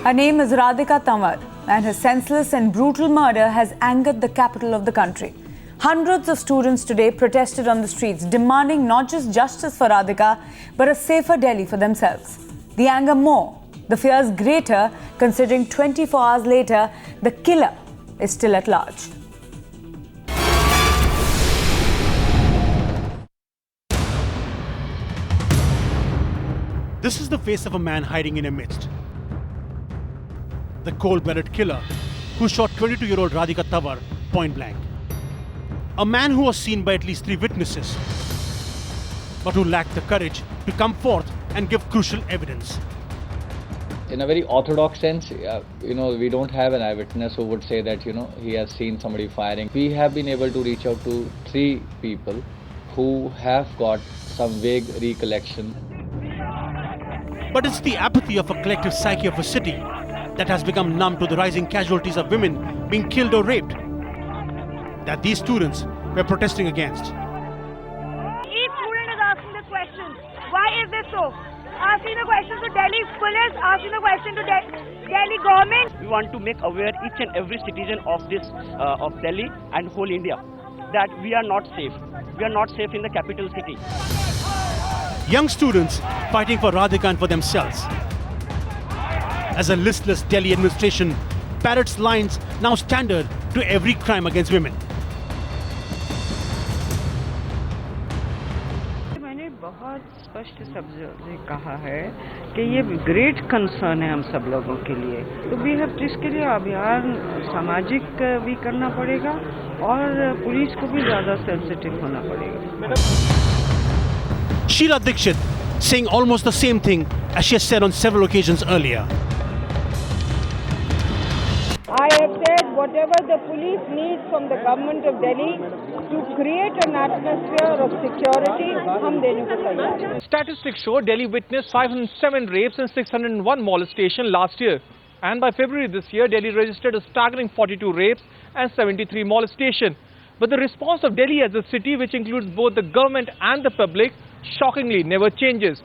Her name is Radhika Tanwar, and her senseless and brutal murder has angered the capital of the country. Hundreds of students today protested on the streets, demanding not just justice for Radhika, but a safer Delhi for themselves. The anger more, the fears greater, considering 24 hours later, the killer is still at large. This is the face of a man hiding in a mist. The cold-blooded killer who shot 22-year-old Radhika Tanwar point blank. A man who was seen by at least 3 witnesses, but who lacked the courage to come forth and give crucial evidence. In a very orthodox sense, we don't have an eyewitness who would say that, he has seen somebody firing. We have been able to reach out to 3 people who have got some vague recollection. But it's the apathy of a collective psyche of a city that has become numb to the rising casualties of women being killed or raped that these students were protesting against. Each student is asking this question. Why is this so? Asking the question to Delhi police, asking the question to Delhi government. We want to make aware each and every citizen of this of Delhi and whole India that we are not safe. We are not safe in the capital city. Young students fighting for Radhika and for themselves. As a listless Delhi administration parrots lines now standard to every crime against women. मैंने बहुत स्पष्ट शब्द में कहा है कि ये great concern है हम सब लोगों के लिए। तो वी हैव इसके लिए अभियान सामाजिक भी करना पड़ेगा और पुलिस को भी ज़्यादा सेंसिटिव होना पड़ेगा। Sheila Dikshit saying almost the same thing as she has said on several occasions earlier. I have said whatever the police needs from the government of Delhi to create an atmosphere of security, हम देने को तैयार हैं। Statistics show Delhi witnessed 507 rapes and 601 molestation last year. And by February this year, Delhi registered a staggering 42 rapes and 73 molestation. But the response of Delhi as a city, which includes both the government and the public, shockingly never changes.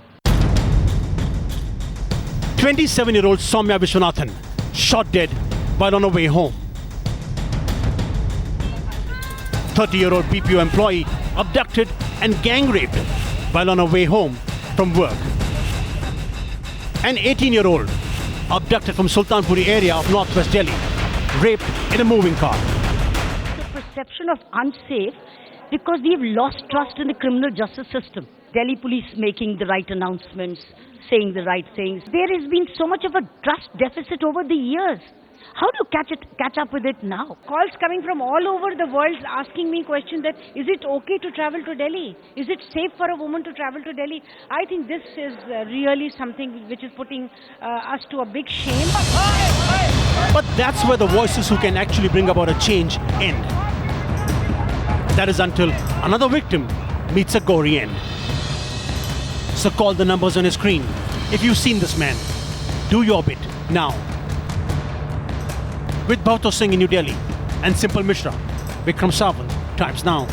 27-year-old Soumya Vishwanathan shot dead while on her way home. 30-year-old BPO employee abducted and gang raped while on her way home from work. An 18-year-old abducted from Sultanpuri area of northwest Delhi, raped in a moving car. The perception of unsafe because we've lost trust in the criminal justice system. Delhi police making the right announcements, saying the right things. There has been so much of a trust deficit over the years. How do you catch up with it now? Calls coming from all over the world asking me questions that is it okay to travel to Delhi? Is it safe for a woman to travel to Delhi? I think this is really something which is putting us to a big shame. But that's where the voices who can actually bring about a change end. That is until another victim meets a gory end. So call the numbers on your screen. If you've seen this man, do your bit now. With Bhavto Singh in New Delhi and Simple Mishra, Vikram Sawant, Times Now.